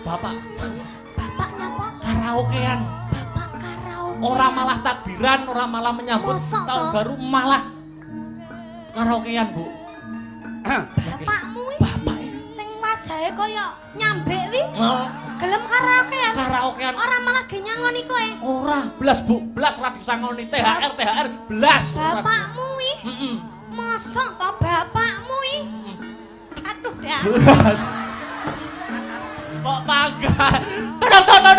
Bapak. Bapak nyapa? Karaokean. Bapak karaoke. Ora malah takbiran, ora malah menyambut tahun baru, malah karaokean, Bu. Bapakmu wi? Bapak. Sing wajahe kaya nyambek wi? Gelem karaokean? Karaokean. Ora malah ge nyangoni kowe. Ora, belas Bu, belas ora disangoni THR, belas. Bapakmu wi? Heeh. Mosok to bapakmu wi? Aduh dah. Kok bangga?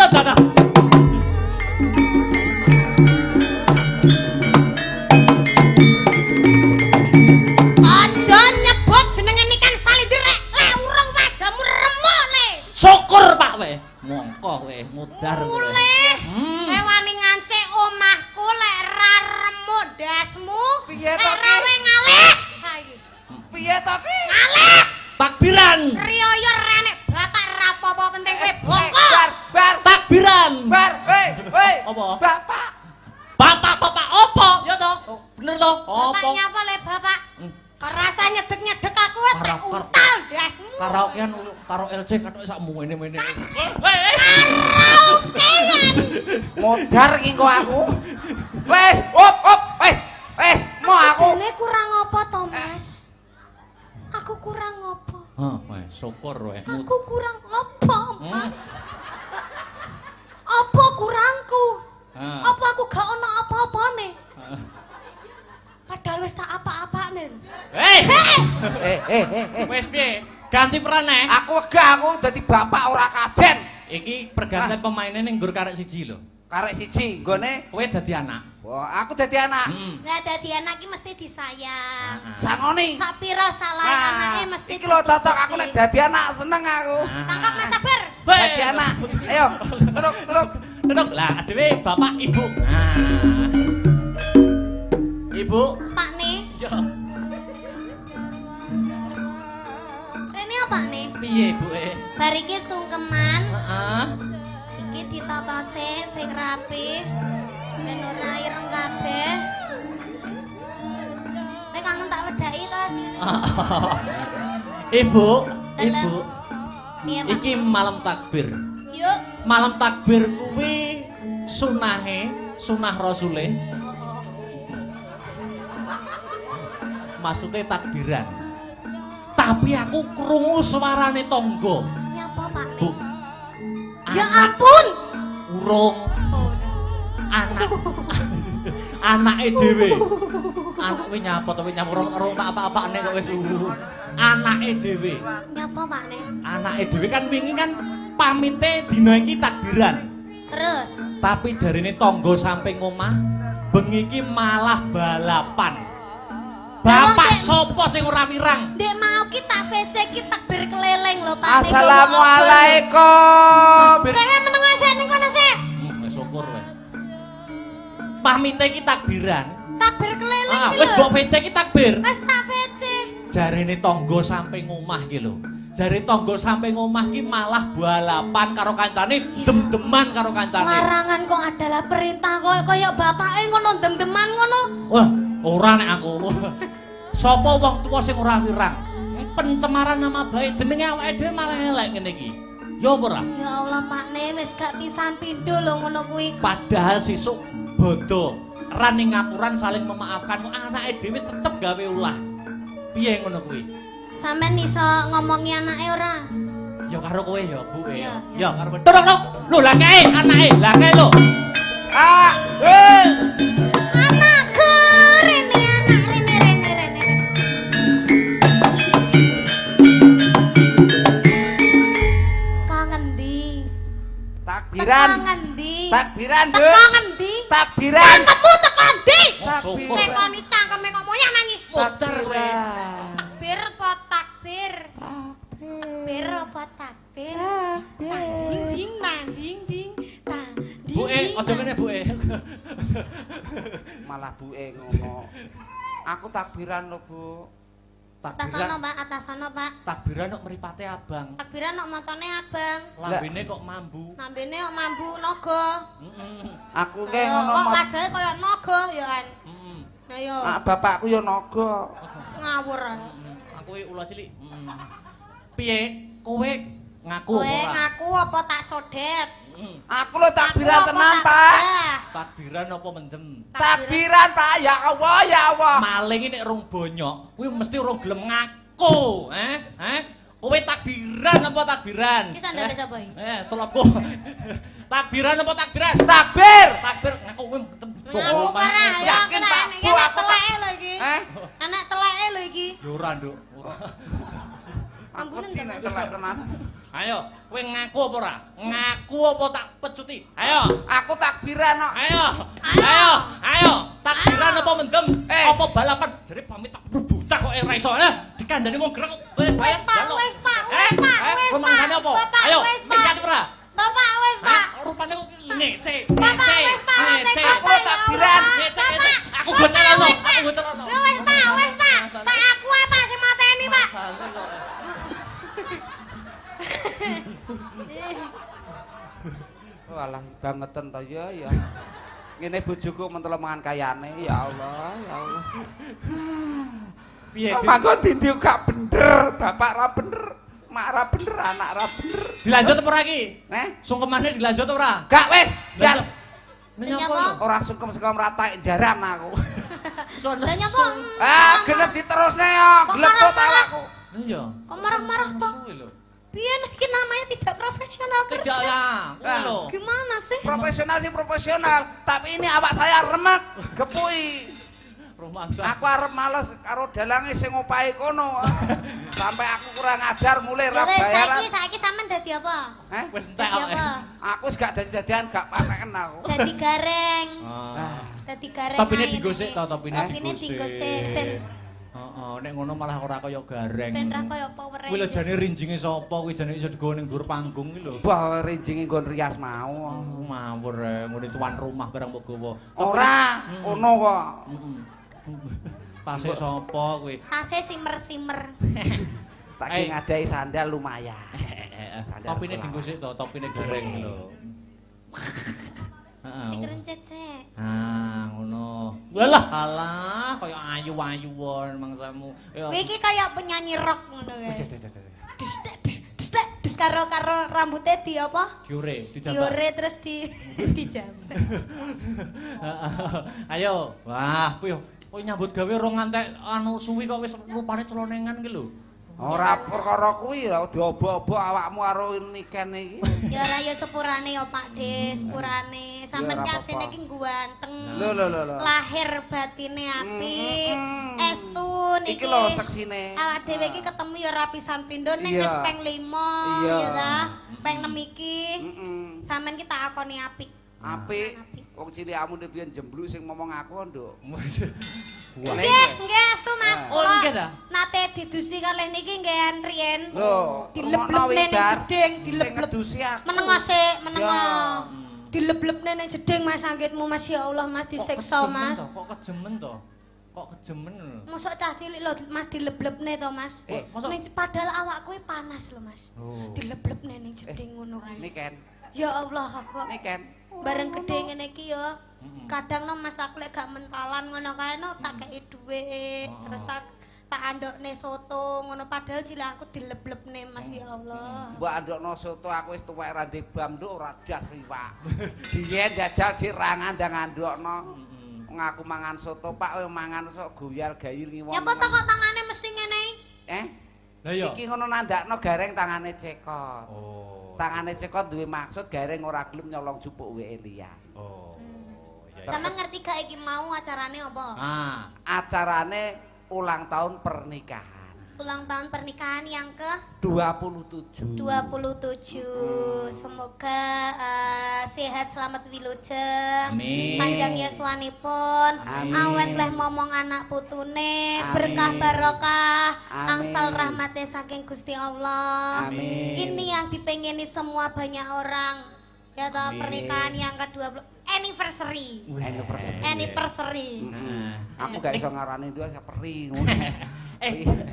Todong. Aja nyebut jenenge Nikan Salindrek. Le urung wajahmu remuk le. Syukur Pak we. Mongko we mudar. Mulih. Wani ngancik omahku lek ra remuk dasmu. Piye to Lek rawe ngalih. Saiki. Piye to ki? Ngalih. Takbiran. Riyo renek bapak ra apa-apa penting kowe bongkok. Bar. Takbiran. Bar. Hei. Apa? Bapak. Bapak opo? Ya toh? Bener toh? Bapak Opo? nyapa le bapak? Rasa nyedek-nyedek aku tak Karo- untal dasmu. Karaokean karo LC katok sak mene-mene. Karaokean. Modar ki kok aku. Wes, op. Wes, mau aku. Jane kurang apa to, Mas? Aku kurang apa? Hah, wes syukur we. Aku kurang apa, Mas? Apa kurangku? Apa aku gak ono apa-apane? Padahal wis tak apa-apane. Hei, Wes piye? Ganti peran aku wegah aku dadi bapak ora kajen. Iki pergantian pemainnya ning nggur karek siji lho. Karek siji nggone. Kowe dadi anak. Wah, aku dadi anak. Lah dadi anak iki mesti disayang. Sangoni. Sapira salah anake mesti iki lho cocok aku nek dadi anak seneng aku. Tangkap Mas Sabar. Dadi anak. Ayo, duduk. Duduk lah, dhewe bapak ibu. Ibu. Pak nih. Yo. Rene apa nih? Piye ibu Bar iki sungkeman. Heeh. Iki ditata sing rapi. Ben ora ireng kabeh. Nek kangen tak wedaki to sini. Ibu. Piye, Pak? Iki malam takbir. Yuk. Malam takbir kuwi sunah Rasule. Maksudnya takbiran. Tapi aku krungu suarane tangga. Nyapa Pak Bu. nih? Ya ampun. Urung Oh. anake dhewe. Anak kuwi nyapa to nyapa urung tak apa-apane kok wis anake dhewe. Nyapa Pak nih? Anake dhewe kan wingi kan pamite dina iki takbiran. Terus. Tapi jarine tangga sampe ngomah bengi iki malah balapan. Bapak sapa sing ora wirang? Dek mau ki tak VC ki takbir keleleng lho Pak. Assalamualaikum. Cewek meneng sik ning kono sik. Wis syukur wis. Pamite iki takbiran. Takbir keleleng iki Wis lho. mbok VC iki takbir. Wis tak VC. Jarine tangga sampe ngomah ki lho. Jare tangga sampe ngomah ki malah balapan karo kancane, dem-deman karo kancane. Larangan kok adalah perintah kaya bapake ngono dem-deman ngono. Wah, ora nek aku. Sapa wong tuwa sing ora wirang? Pencemaran nama baik jenenge awake dhewe malah elek ngene iki. Ya apa ora? Ya Allah Pakne wis gak pisan pindho lho ngono kuwi. Padahal sesuk bodo ran ning ngapuran saling memaafkan anake dhewe tetep gawe ulah. Piye ngono kuwi? Sampeyan iso ngomongi anake ora? Ya karo kowe ya, Bu. Iya, Ya karo kowe. Tok. Lho lah kae anake, lah kae lho. Anakku rene anak rene. Kangen di. Takbiran. Ngendi? Takbiran, Bu. Teko ngendi? Takbiran. Kamu teko ndi? Takbir. Tekoni cangkeme kok moyang nangi. Muter kowe. Takbir apa takbir? Takbir apa takbir? Ding ding. Bu aja ngene Bu. Malah buke ngono. Aku takbiran lho, Bu. Atas sono, Pak, atas sono, Pak. Takbiran kok mripate abang. Takbiran kok montone abang. Lambene kok mambu. Lambene kok mambu naga. Aku ke ngono. Kok wajahe kaya naga ya kan. Nah yo. Bapakku ya naga. Ngawur. Aku iki ula cilik. Piye? Kowe Ngaku Kowe ora? ngaku apa tak sodet? Aku lho takbiran Aku apa tenan, tak Pak. bedah? Takbiran apa mendem? Takbiran, Pak. Ya Allah, ya Allah. Maling ini rong bonyok, kuwi mesti rong gelem ngaku, Kowe takbiran apa takbiran? Iki sandale sapa iki? Selopku. Takbiran apa takbiran? Takbir. Takbir ngaku kowe mendem. Ngaku ora ya Yakin, Pak. iki anak teleke lho iki. Anak teleke lho iki. Ya ora, Nduk. Ampunen Aku ta. telek tenan. Ayo, kowe ngaku apa ora? Ngaku apa tak pecuti? Ayo. Aku takbiran kok. Ayo. Takbiran apa mendem? Eh. Apa balapan? Jare pamit tak bucah kok ora iso. Dikandani wong grek. Wis Pak, wis Pak, wis Pak, wis Rumangsane Pak. apa? Bapak, Ayo, wis, Pak. minggat ora? Bapak wis Pak. Rupane kok ngece. Bapak wis Pak, ngece. Aku takbiran. Ngece. Aku bocelono. Wis Pak. Tak aku apa sing mateni Pak. Walah bangetan to ya. Ngene bojoku mentolo mangan kayane. Ya Allah, ya Allah. Piye? Mangko dindi gak bener, bapak ra bener, mak ra bener, anak ra bener. Dilanjut apa ora iki? Sungkemane dilanjut ora? Gak wis, jan. Nyapa? Ora sungkem saka mratak jaran aku. Lah nyapa? Genep diterusne yo, glepot awakku. Iya. Kok marah-marah toh? Piye iki namanya tidak profesional Tidak kerja. lah. Ngono. Gimana sih? Profesional sih profesional, tapi ini awak saya remek, gepui. Rumangsa. Aku arep males karo dalange sing opahe kono. Sampai aku kurang ajar mulai ra bayaran. Saiki sampean dadi apa? Wis entek Dadi kok. apa? Aku wis gak dadi-dadian gak pateken aku. Dadi gareng. Ah. Dadi gareng. Topine ae digosek ngene. to, topine Topine digosek ben Heeh, nek ngono malah ora kaya gareng. ben ra kaya Power Kuwi lho Rangers. jane rinjinge sapa kuwi jane iso digawa ning dhuwur panggung iki lho. Bah rinjinge nggon rias mau. Mawur ngene tuan rumah barang mbok gawa. Ora, ngono kok. Tase sapa kuwi? Tase simer-simer. Tak ki ngadai sandal lumayan. Topine digosek to, topine gareng lho. Heeh. Dikerencet sik. Ngono. Walah, alah, kaya ayu-ayuwon mangsamu. Kowe iki kaya penyanyi rock ngono kae. Dus karo rambutnya di apa? Diore, dijambak. Diore terus dijambak. Ayo. Wah, kuwi kok nyambut gawe rong ngantek anu suwi kok wis rupane celonengan ki lho. Ora perkara kuwi lho diobo-obo awakmu karo niken iki. Ya ora ya sepurane ya Pak De, sepurane. Sampeyan Ya, ora kasine apa-apa. iki ganteng. Lho. Lahir batine apik. Estu niki. Iki lho seksine. Awak dhewe iki ketemu ya rapisan pindho ning Iya. wis peng 5 Iya. ya ta. Peng 6 iki. Heeh. Sampeyan ki tak akoni apik. Apik. Wong cilikmu biyen jembluk sing ngomong aku, Nduk. Nggih, estu Mas. Oh, nggih ta? Nate didusi kalih niki nggih riyen. Lho, Dileblebne ning jeding, Sing dilebleb. ngedusi aku. Menengo sik, menengo. Ya. Dileblebne ning jeding Mas anggitmu Mas ya Allah Mas disiksa Mas. Kok kejemen to? Kok kejemen lho. Mosok cah cilik lho Mas dileblebne to Mas. mosok- Ning padahal awakku panas lho Mas. Oh. Dileblebne ning jeding ngono kae. Niken. Ya Allah kok. Niken. Bareng gedhe ngene iki ya. Kadang no Mas aku lek gak mentalan ngono kae no tak kei dhuwit, terus tak andokne soto ngono padahal cilik aku dileblebne Mas ya Allah. Mbok andokno soto aku wis tuwek ra ndek bam nduk ora das iwak. Biyen jajal cik ra ngandang andokno. Wong aku mangan soto Pak kowe mangan sok goyal gayir ngiwon. Nyapa to kok tangane mesti ngene? Lah iya. Iki ngono nandakno gareng tangane cekot. Oh. Tangane cekot duwe maksud gareng ora gelem nyolong cupuk weke liyan. Oh. Iya. Sampeyan ngerti gak iki mau acarane apa? Acarane ulang tahun pernikahan. Ulang tahun pernikahan yang ke 27. 27. Semoga sehat selamat wilujeng. Amin. Panjang yuswanipun. Amin. Awet leh momong anak putune, Amin. berkah barokah, Amin. angsal rahmate saking Gusti Allah. Amin. Ini yang dipengini semua banyak orang. Ya toh Amin. pernikahan yang ke-20 anniversary. Anniversary. Aku gak iso ngarani dua saperi ngono.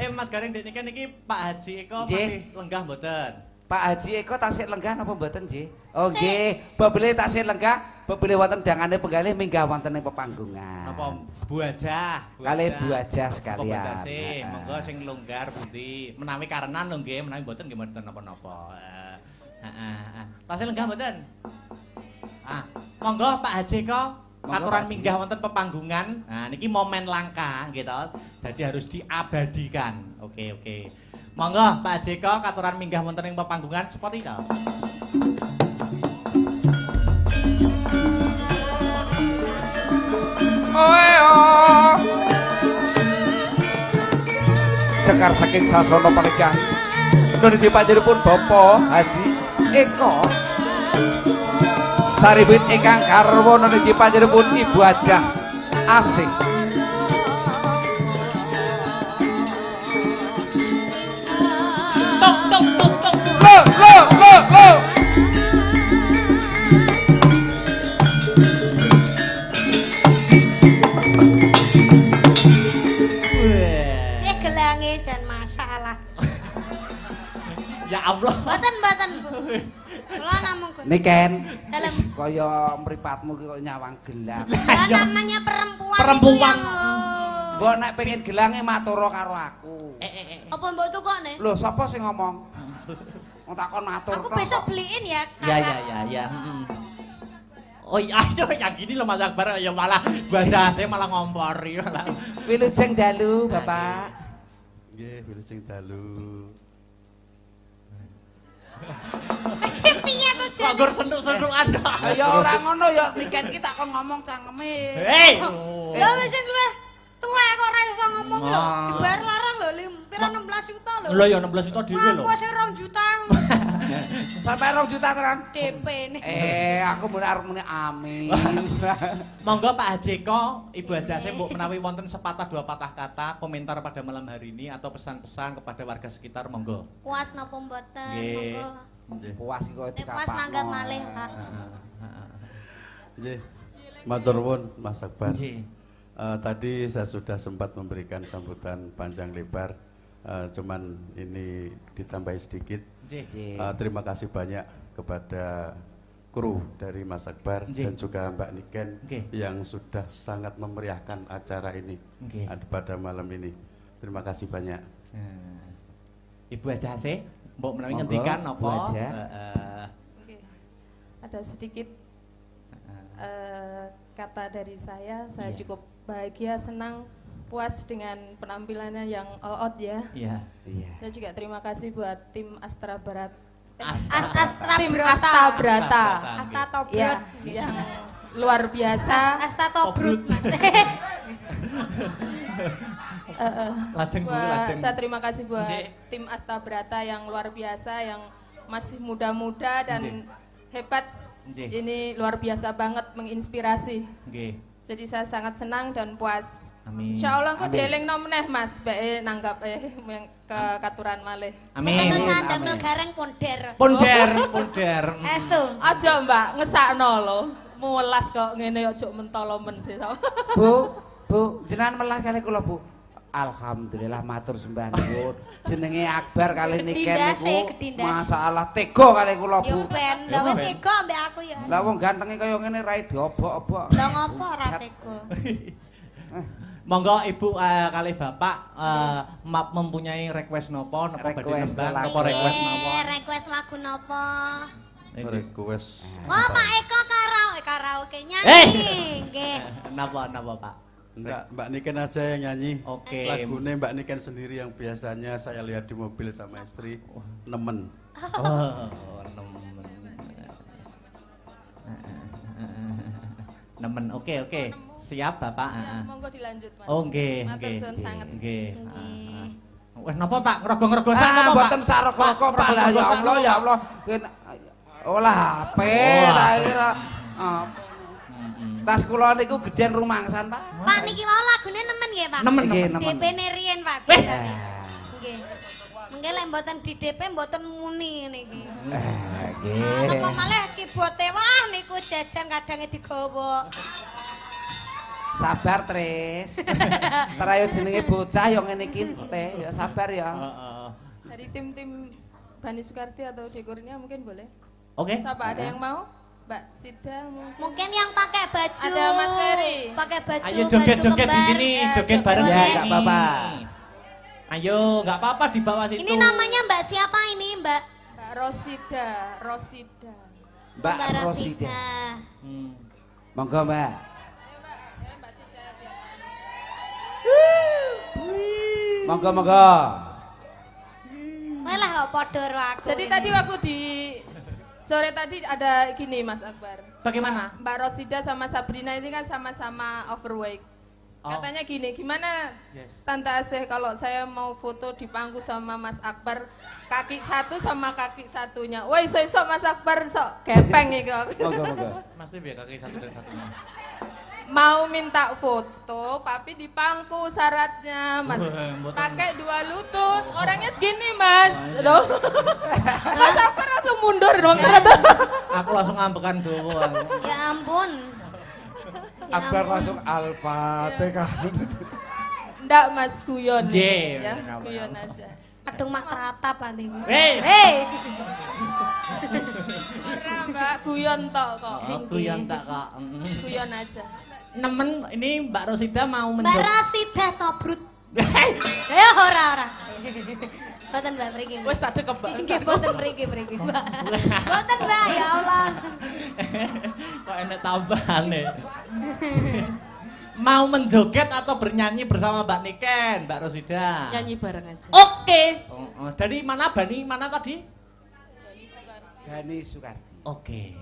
Mas Gareng dekne kan iki Pak Haji Eko Nggih. masih lenggah mboten? Pak Haji Eko tasih lenggah napa mboten nggih? Oh nggih, bebele tasih lenggah, bebele wonten dangane penggalih minggah wonten ing pepanggungan. Napa Bu Ajah? Kalih Bu Ajah sekalian. Sekalian. Monggo sing longgar pundi. Menawi karenan lho nggih, menawi mboten nggih mboten napa-napa. Heeh. Tasih lenggah mboten? Monggo Pak Haji Eko katuran minggah wonten pepanggungan. Nah niki momen langka nggih to. Jadi harus diabadikan. Oke. Monggo Pak Jeko katuran minggah wonten ing pepanggungan seperti itu. Cekar saking sasana panikan. Nunuju panjenenganipun Bapak Haji Eko. Saribit ingkang garwa nunuju panjenenganipun Ibu Ajah Asih. Lo. Gelange jan masalah. Ya Allah. Mboten Bu. Kula namung Niken. Dalam Kaya mripatmu kaya nyawang gelang. ya namanya perempuan. Perempuan. Mbok nek pengen gelange maturo karo aku. Apa mbok tukokne? Lho, sapa sing ngomong? Wong takon matur. Aku besok beliin ya. Ya. Oh iya, aduh yang gini loh Mas Akbar ya malah bahasa saya malah ngompori malah. Wilujeng dalu, Bapak. Nggih, wilujeng dalu. Piye to jan? Kok senduk-sendukan tok. Ya ora ngono ya Niken ki takon ngomong cangkeme. Hei. Lho wis luwih tuwek kok ora iso ngomong lho. Dibayar larang lho, pira 16 juta lho. Lho ya 16 juta dhewe lho. Aku sing 2 juta. Sampai 2 juta tenan. DP ne. Aku muni arep muni amin. Monggo Pak Hajeko, Ibu Ajase mbok menawi wonten sepatah dua patah kata komentar pada malam hari ini atau pesan-pesan kepada warga sekitar monggo. Puas napa mboten? Nggih. Monggo. Nggih. Puas iki kaya dikapakno. Puas nanggap malih, Pak. Nggih. Matur nuwun Mas Akbar. Nggih. Tadi saya sudah sempat memberikan sambutan panjang lebar, cuman ini ditambahi sedikit. Nggih. Terima kasih banyak kepada kru dari Mas Akbar Nggih. dan juga Mbak Niken Nggih. yang sudah sangat memeriahkan acara ini Nggih. pada malam ini. Terima kasih banyak. Ibu Ajase, mbok menawi Monggo, ngendikan Bu napa? Aja. Oke. Ada sedikit kata dari saya Iya. cukup bahagia, senang, puas dengan penampilannya yang all out ya. Iya. Iya. Saya juga terima kasih buat tim Astra Barat. Astra Tim Brata. Asta Brata. Asta Tobrut. Ya, yang luar biasa. Asta Tobrut, Mas. Lajeng Bu, Buat, lajeng. saya terima kasih buat Nggih. tim Asta Brata yang luar biasa, yang masih muda-muda dan hebat. Nggih. Ini luar biasa banget, menginspirasi. Nggih. Jadi saya sangat senang dan puas. Amin. Insya Allah aku Amin. dieling meneh Mas, bae nanggap yang ke katuran malih. Amin. Mboten usah Amin. ndamel gareng ponder. Ponder. Estu. Aja Mbak, ngesakno lho. Mulas kok ngene ojo mentolo men sih. Bu, jenengan melas kali kula, Bu. Alhamdulillah matur sembah nuwun. Jenenge Akbar kali Niken Gedindase, niku gedindase. masalah tega kali kula, Yo Bu. ben, lha wis tega ambek aku ya. Lah wong gantenge kaya ngene ra diobok-obok. Lah ngopo ora tega? Monggo Ibu kali Bapak mempunyai request nopo badhe Request nembang lagu. apa request nopo? Request lagu napa? Request Oh, Pak Eko karaoke nyanyi. Nggih. Napa Pak? enggak, Mbak Niken aja yang nyanyi. Oke. Lagunya Mbak Niken sendiri yang biasanya saya lihat di mobil sama istri nemen. Oh, nemen. Oke. Siap Bapak. Ya, monggo dilanjut Mas. Oh, nggih, Matur nggih. suwun sanget. Nggih. Wes napa Pak? Ngrego-ngrego sak napa Pak? Mboten sarok-rokok Pak. Lah ya Allah ya Allah. Olah HP ta kira. Tas kula niku gedhen rumangsan, Pak. Pak niki wau lagune nemen nggih, Pak. Nemen. Nggih, nemen. DP-ne riyen, Pak. Weh. biasane. Nggih. Mengke lek mboten di DP mboten muni niki. Nggih. Napa malih kibote wah niku jajan kadange digawa. Sabar, Tris. Terayo jenenge bocah yo ngene iki teh, ya sabar ya. Heeh. Dari tim-tim Bani Sukarti atau dekornya mungkin boleh. Oke. Siapa ada yang mau? Mbak Sida Mungkin yang pakai baju. Ada Mas Ferry. Pakai baju. Ayo joget-joget di sini, Ya, joget bareng Ya, di nggak sini. apa-apa. Ayo, nggak apa-apa di bawah situ. Ini namanya Mbak siapa ini, Mbak? Mbak Rosida. Mbak Rosida. Hmm. Monggo, Mbak. Mbak Sida. Monggo, monggo. Malah kok podo karo aku. Jadi ini. tadi waktu di sore tadi ada gini Mas Akbar. Bagaimana? Mbak Rosida sama Sabrina ini kan sama-sama overweight. Oh. Katanya gini, gimana Yes. Tante Asih kalau saya mau foto di pangku sama Mas Akbar kaki satu sama kaki satunya. Woi, iso Mas Akbar sok gepeng iki kok. Monggo, monggo. Mas Tib ya kaki satu dan satunya. Mau minta foto, tapi di pangku syaratnya Mas. Mboten. Pakai 2 lutut. Orangnya segini, Mas. Loh. Mas Akbar langsung mundur dong. Aku langsung ngambekan dulu. Ya ampun. Ya Akbar ampun. langsung Al-Fatihah. Ndak Mas guyon. Ye, Ya, nggak guyon apa-apa. aja. Aduh mak teratap paling. Hei. Mbak guyon tok kok. Aku yang tak kak. Guyon aja. Nemen ini Mbak Rosida mau Mbak mencoba. Rosida tobrut. Hei. Ya ora. Boten Mbak mriki. Wes tak dekep, Mbak. Nggih boten mriki Mbak. Boten Mbak ya Allah. Kok enak tambahane. Mau menjoget atau bernyanyi bersama Mbak Niken, Mbak Rosida? Nyanyi bareng aja. Oke. Dari mana Bani? Mana tadi? Bani Sukarti. Oke.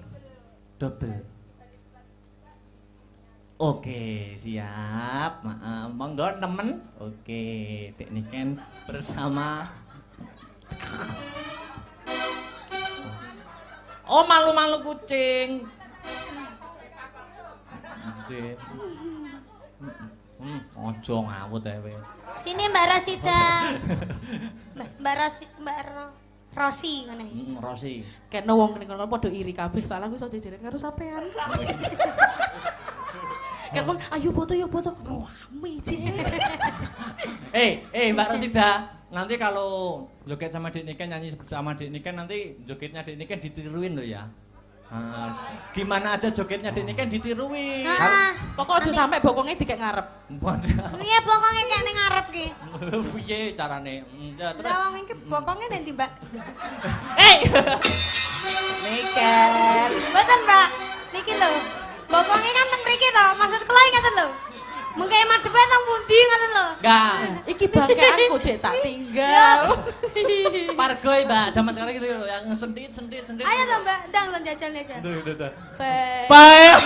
Double. Oke, siap. Monggo nemen. Oke, Dek Niken bersama. Oh, malu-malu kucing. Anjir. Ojo ngawut ae. Sini Mbak Rosida. Mbak Rosi ngene. Rosi. Kena wong ning kono padha iri kabeh soalnya aku iso jejeran karo sampean. Kan wong ayo foto yuk foto. Rame je. Mbak Rosida, nanti kalau joget sama Dek Niken, nyanyi bersama Dek Niken, nanti jogetnya Dek Niken ditiruin loh ya. Gimana aja jogetnya Dek Niken ditiruin. Pokok aja sampe bokongnya dikek ngarep. Iya bokonge kayak ning ngarep ki. Piye carane? Ya terus. Lah wong iki bokonge nanti Mbak. Niken. Boten Mbak. Niki lho. Bokonge kan teng mriki to, maksud kula ngoten lho. Mengke madhepe teng pundi ngoten lho. Enggak. Iki bangkeanku jek tak tinggal. Pargoy, Mbak. Zaman sekarang gitu yang sentit. Ayo to Mbak, ndang lho jajal aja. Duh. Baik. Baik.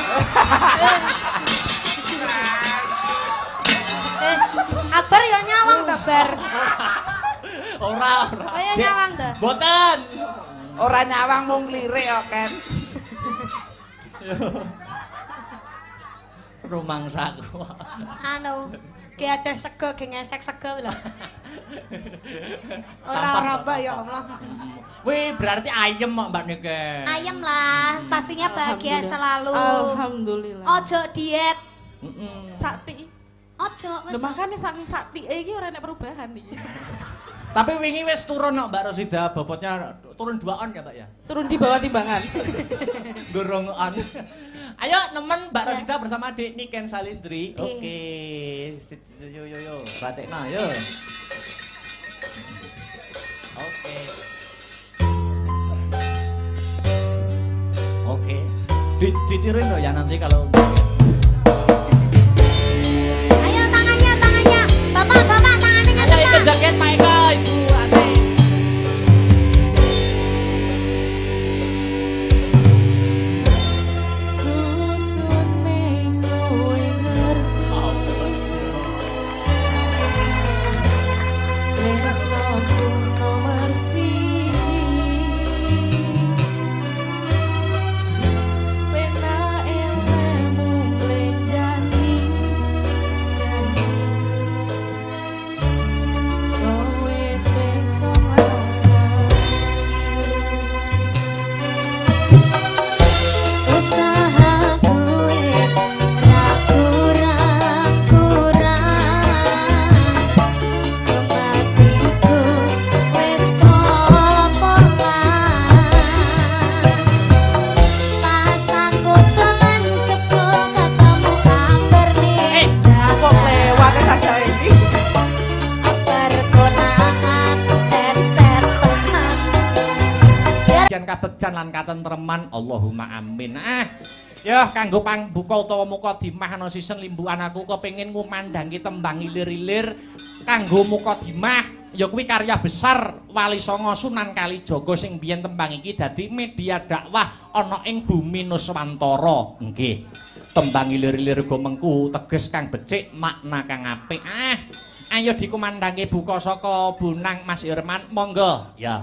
Akbar yo nyawang to, Bar. Ora. Kaya nyawang to. Boten. Ora nyawang mung lirik kok, Ken. Rumangsaku. Anu, ki ada sego ge ngesek sego lho. Ora Mbak ya Allah. Wih, berarti ayem kok Mbak Niken. Ayem lah, pastinya bahagia selalu. Alhamdulillah. Ojo diet. Sakti. Ojo Lho makane saking sakti iki ora enek perubahan iki. Tapi wingi wis turun kok Mbak Rosida, bobotnya turun 2 on kata ya. Turun di bawah timbangan. Durung on. Ayo nemen Mbak Rosida bersama Dek Niken Salindri. Oke. Yo. Batekna yo. Oke. Oke. Ditiruin loh ya nanti kalau Ayo tangannya. Bapak tangannya ayo ngadep. ikut joget Pak Eko, Ibu asik. Oh kebahagiaan kabegjan lan katentreman Allahumma amin. Ya kanggo pangbuka utawa mukadimah ana season limbukan aku kepengin ngumandhangi tembang ilir-ilir kanggo mukadimah ya kuwi karya besar Wali Songo Sunan Kalijaga sing biyen tembang iki dadi media dakwah ana ing bumi Nuswantara. Nggih. Tembang ilir-ilir go mengku teges kang becik makna kang apik. Ayo dikumandhangi buka saka Bunang Mas Irman monggo. Ya,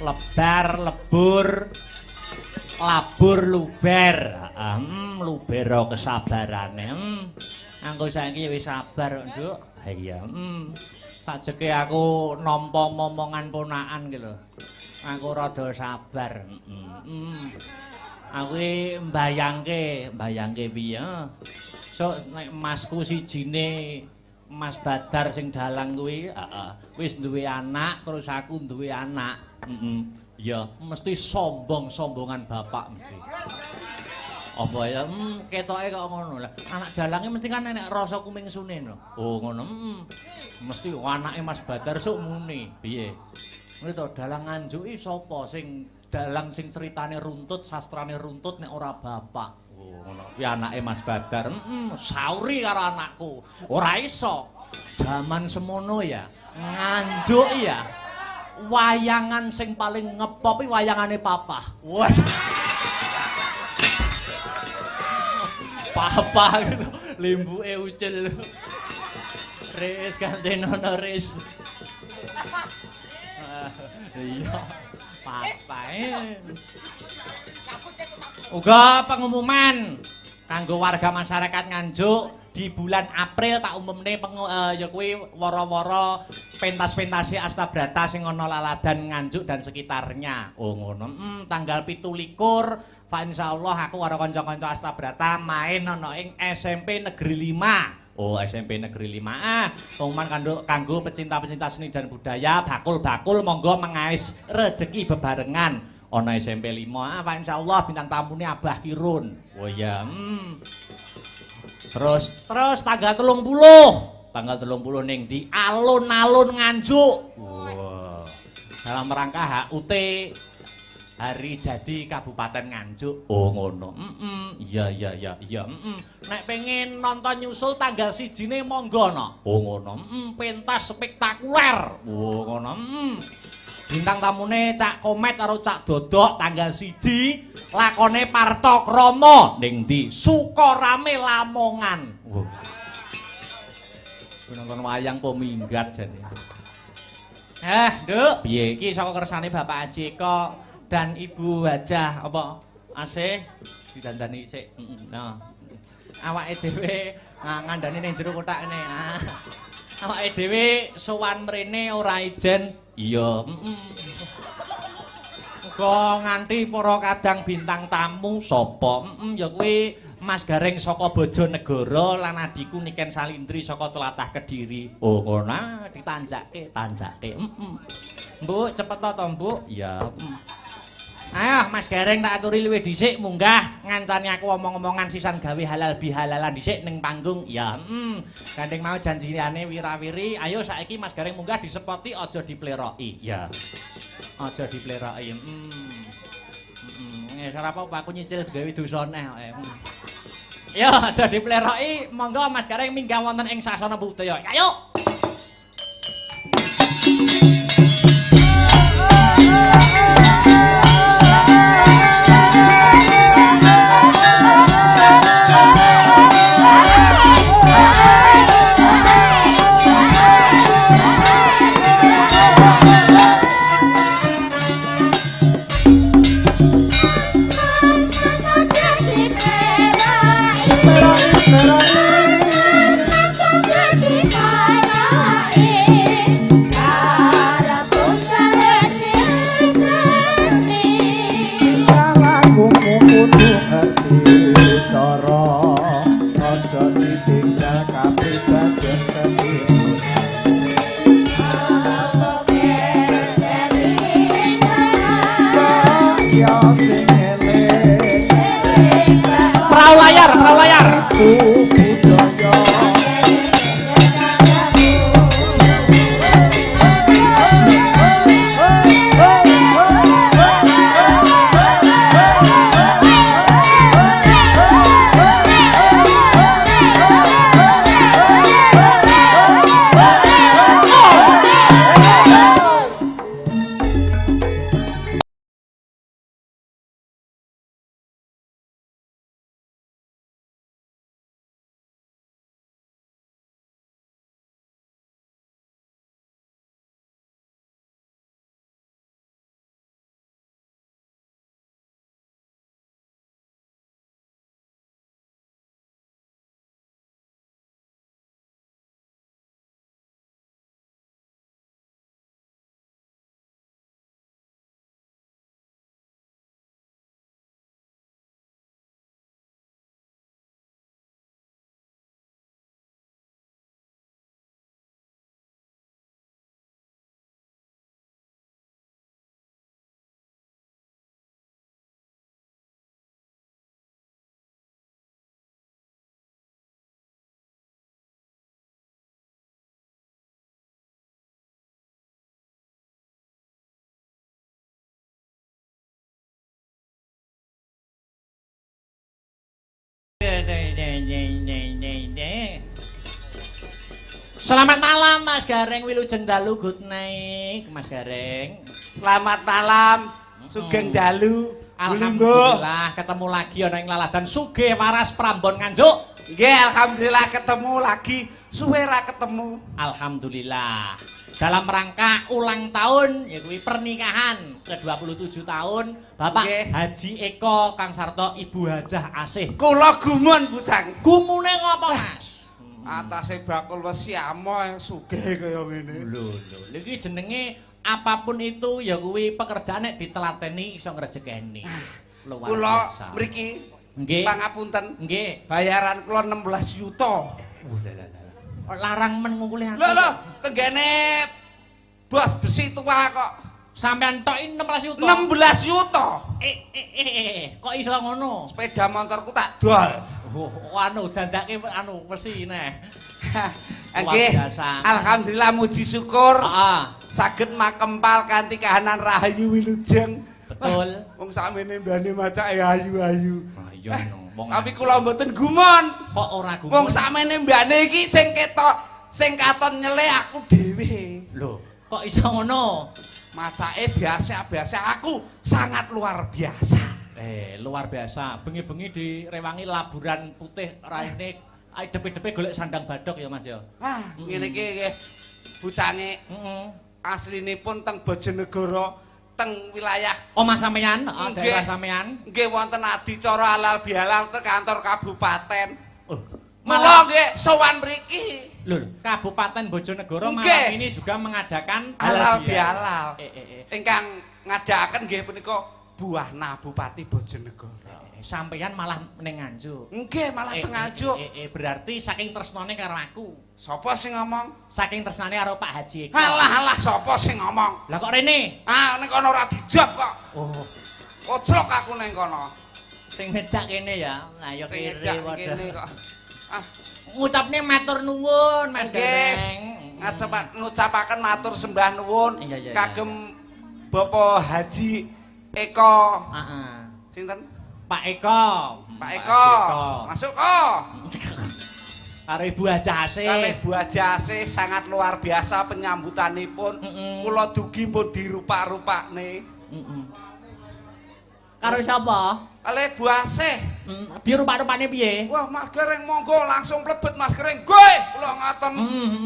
Lebar, lebur, labur, luber. Lubero kesabarane. Aku saiki wis sabar, Nduk. Ha iya. Sajeke aku nampa momongan ponakan ki lho. Aku rada sabar. Aku mbayangke piye? Sok nek masku sijine Mas Badar sing dalang kuwi, wis duwe anak terus aku duwe anak. Ya, mesti sombongan bapak mesti. Apa ya? Ketoke kok ngono lah. Anak dalange mesti kan enek rasa kumingsune no. Oh ngono. Mesti anake Mas Badar sok muni. Piye? Kuwi to dalang nganjuki sapa sing dalang sing ceritane runtut, sastrane runtut nek ora bapak. Oh ngono. Kuwi anake Mas Badar. Sauri karo anakku. Ora iso. Zaman semono ya. Nganjuk ya. Wayangan sing paling ngepop iki wayangane papa. Wah. Papa gitu. Limbuke ucil. Ris kantenono ris. Iya. Papa. Uga pengumuman kanggo warga masyarakat Nganjuk di bulan April tak umumne ya kuwi wara-wara pentas-pentase Astabrata sing ana Laladan Nganjuk dan sekitarnya. Oh ngono. Tanggal 17 Pak insyaallah aku karo kanca-kanca Astabrata main ana ing SMP Negeri 5. Oh SMP Negeri 5. Pengumuman kanggo pecinta-pecinta seni dan budaya, bakul-bakul monggo mengais rezeki bebarengan. Ana SMP 5. Pak insyaallah bintang tamune Abah Kirun. Oh iya. Terus tanggal 30. Tanggal 30 ning di alun-alun Nganjuk. Wow. Dalam rangka HUT Hari Jadi Kabupaten Nganjuk. Oh ngono. Iya. Nek pengen nonton nyusul tanggal 1 monggo no. Oh ngono. Pentas spektakuler. Oh ngono. Bintang tamune Cak Komet karo Cak Dodok tanggal 1 lakone Parto Kromo ning ndi Sukorame Lamongan. Wow. Nonton wayang kok minggat jadi. Nduk, piye iki saka kersane Bapak Haji kok dan Ibu Hajah apa asih didandani sik. Nah. Awake dhewe ngandani ning jero kotak kene. Awake dhewe sowan mrene ora ijen. Iya, Muga nganti para kadang bintang tamu sapa? Ya kuwi Mas Gareng saka Bojonegoro lan adiku Niken Salindri saka Tlatah Kediri. Oh, ngono ditanjake. Mbok cepet to, Mbok? Ya. Ayo Mas Gareng tak aturi luwih dhisik munggah ngancani aku omong-omongan sisan gawe halal bihalalan dhisik ning panggung. Ya, gandeng mau janjiane wirawiri. Ayo saiki Mas Gareng munggah disepoti aja dipleroki. Ya. Aja dipleroki. Ora apa-apa aku nyicil gawe dosa neh. Ya, aja dipleroki. Monggo Mas Gareng minggah wonten ing sasana budaya. Ayo. Bye. Selamat malam Mas Gareng Wilujeng dalu good night Mas Gareng. Selamat malam. Sugeng dalu. Alhamdulillah ketemu lagi ana ing laladan sugih waras Prambon Nganjuk. Nggih, alhamdulillah ketemu lagi. Suwe ra ketemu. Alhamdulillah. Dalam rangka ulang tahun ya kuwi pernikahan ke-27 tahun Bapak Nggih. Haji Eko Kang Sarto Ibu Hajah Asih. Kula gumun bujang. Gumune ngopo Mas? Atase bakul wesi amo sugih kaya ngene. Lho, iki jenenge apapun itu ya kuwi pekerjaan nek ditelateni iso ngrejekeni. Luar Kula biasa. mriki Nggih. pangapunten. Nggih. Bayaran kula 16 yuta. Larang men ngungkuli aku. Lho, tenggene bos besi tua kok. Sampean tok 16 juta. 16 yuta. Kok iso ngono? Sepeda motorku tak dol. Anu dandake anu wesi neh. Nggih. biasa. Alhamdulillah muji syukur. Heeh. Saged makempal kanthi kahanan rahayu wilujeng. Betul. Wong sakmene mbane macake ayu-ayu. Ah iya no. Wong Tapi kula mboten gumun. kok ora gumun. Wong sakmene mbane iki sing ketok sing katon nyele aku dhewe. Lho, kok iso ngono? Macake biasa-biasa aku sangat luar biasa. Luar biasa. Bengi-bengi direwangi laburan putih raine depe-depe golek sandang badok ya Mas ya. Ah, ngene iki nggih. Bucange Heeh. aslinipun teng Bojonegoro, teng wilayah Omah sampean, Nggih. daerah sampean. nggih wonten adicara halal bihalal teng kantor kabupaten. Oh, Mula nggih sowan mriki. Lho, Kabupaten Bojonegoro Nggih. malam ini juga mengadakan Halal bihalal. Eh. Ingkang ngadakaken nggih punika Buahna Bupati Bojonegoro. Sampeyan malah ning Nganjuk. Nggih malah teng Nganjuk. Berarti saking tresnane karo aku. Sapa sing ngomong? Saking tresnane karo Pak Haji Eko. Halah sapa sing ngomong? Lah kok rene? Ah ning kono ora dijawab kok. Oh, Koclok aku ning kono. sing ngejak kene ya. Lah ya Sing kiri ngejak padha. kene kok. Ah, Ngucapne matur nuwun Mas nggih. Gareng. Ngucapaken matur sembah nuwun Iya. kagem Bapak Haji Eko. Heeh. Sinten? Pak Eko. Pak Eko. Masuk kok. Karo Ibu Hajah Asih. Kalih Bu Ajase sangat luar biasa penyambutanipun. Mm-mm. Kula dugi pun dirupak-rupakne. Heeh. Karo sapa? Kalih Bu Asih. Dirupak-rupane piye? Wah, Mas Gareng monggo langsung mlebet Mas Gareng. Gue, kula ngoten.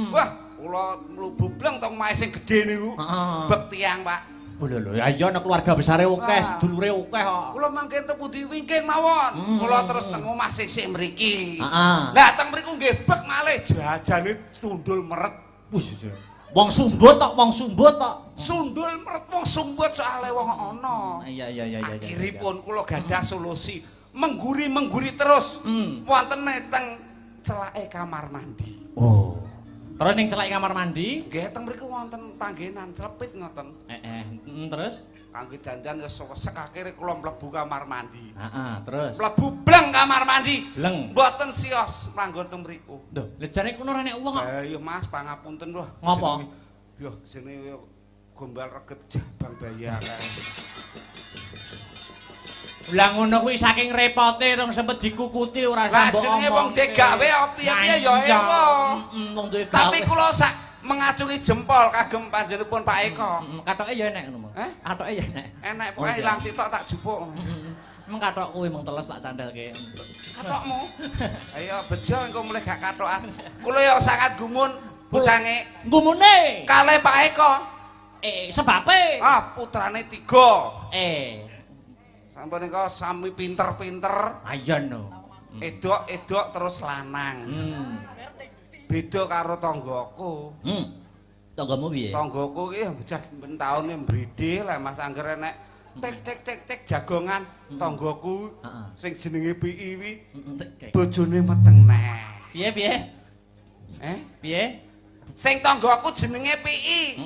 Wah, kula mlubu bleng tong mae sing gedhe niku. Heeh. Bek tiang, Pak. Oh lho ya iya ana keluarga besare akeh, Wah. sedulure akeh kok. Kula mangke teng pundi wingking mawon. Kula terus teng omah sik mriki. Heeh. Lah teng mriku nggih bek malih jajane tundul meret. Wis. Wong sumbut tok. Sundul meret wong sumbut soalé wong ana. Iya. Akhiripun kula gadah solusi. Mengguri terus. Wonten teng celake kamar mandi. Oh. Terus ning celake kamar mandi? Nggih teng mriku wonten panggenan clepit ngoten. Terus? Kangge dandan wis wesek akhire kula mlebu kamar mandi. Heeh, terus. Mlebu bleng kamar mandi. Bleng. Mboten sios manggon teng mriku. Lho, lejane kono ora nek wong kok. Iya Mas, pangapunten lho. Ngopo? Yo jenenge gombal reget jabang bayi akeh. Lah ngono kuwi saking repote rong sempet dikukuti ora Lah sambok jenenge wong degawe piye-piye ya ewo. Wong duwe gawe. Tapi kula sak mengacungi jempol kagem panjenenganipun Pak Eko. Katoke ya enek ngono. Heh? Katoke ya enek. Enek Oh, pokoke iya. ilang sitok tak jupuk. Meng katok kuwi meng teles tak candhalke. Katokmu. Ayo bejo engko mulai gak katokan. Kula ya sangat gumun bocange Ngumune. kalih Pak Eko. Sebabe. Ah, putrane 3. Sampun engko sami pinter-pinter. Ayo no. Edok terus lanang. Beda karo tanggaku. Tanggamu piye? Tanggaku ki bocah ben taune mbridhe lah Mas Angger enek tek jagongan tanggaku sing jenenge Piiwi bojone meteng neh. Piye? Piye? Sing tanggaku jenenge Pii.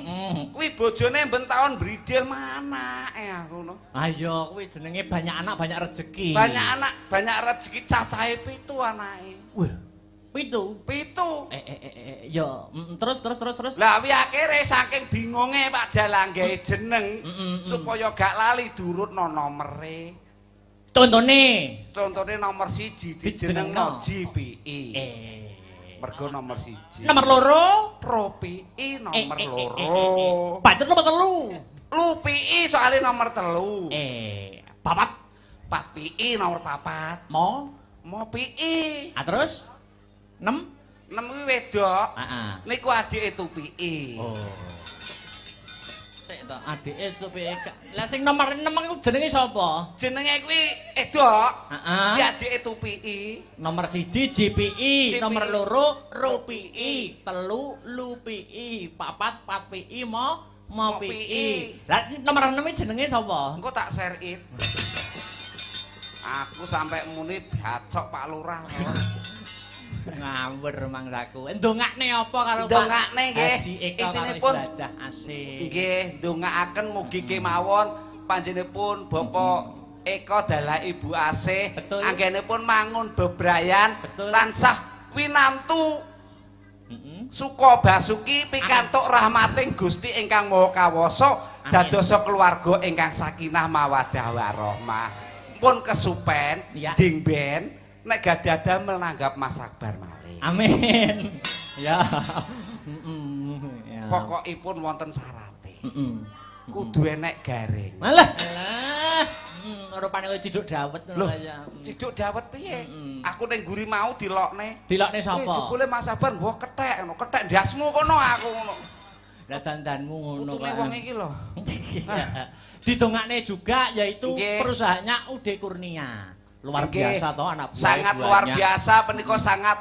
Kuwi bojone ben taun mbridhe manake aku ngono. Ayo kuwi jenenge banyak anak banyak rezeki. Banyak anak banyak rezeki cacahe 7 anake. Wah, 7. 7. Yo, terus. Lah wi akhire saking bingunge Pak Dalang gawe jeneng supaya gak lali durutno nomere. Contone Contone nomor 1 dijenengno JPI. Mergo nomor 1. Nomor loro. Ropi nomor loro. Pancet nomor 3. Lupi soalnya nomor 3. Papat. Pat pi nomor 4. Mo pi. terus 6 kuwi wedok. Heeh. Niku adike Tupi. Oh. Sik to, adike Tupi. Lah sing nomor 6 iku jenenge sapa? Jenenge kuwi wedok. Heeh. Kuwi adike Tupi. Nomor 1 JPI, JPI. nomor 2 RUPI, 3 LUPI, 4 PATPI, Mo PI. Lah nomor 6 jenenge sapa? Engko tak share it. Aku sampai muni bacok Pak Lurah. Ngawur mangsaku. Ndongakne apa karo Pak? Ndongakne nggih. Intinipun asik. Nggih, ndongakaken mugi kemawon panjenenganipun Bapak Eko dalah Ibu Asih anggenipun mangun bebrayan tansah winantu suka basuki pikantuk rahmating Gusti ingkang Maha Kawasa dadosa keluarga ingkang sakinah mawaddah warahmah. Pun kesupen jing ben nek gadah damel nanggap Mas Akbar malih. Amin. Ya. Pokokipun wonten syarate. Kudu enek garing. Alah. Rupane kowe ciduk dawet ngono ya. Ciduk dawet piye? Aku ning guri mau dilokne. Dilokne sapa? Jebule Mas Akbar mbok kethek ngono, kethek ndasmu kono aku ngono. Lah dandanmu ngono kok. Utune wong iki lho. Didongakne juga yaitu perusahaannya UD Kurnia. Luar biasa toh anak buah. Sangat luar biasa menika sangat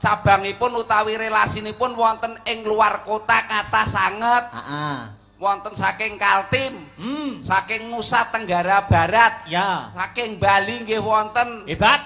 cabangipun utawi relasinipun wonten ing luar kota kathah sanget. Heeh. Wonten saking Kaltim, saking Nusa Tenggara Barat, ya, saking Bali nggih wonten. Hebat.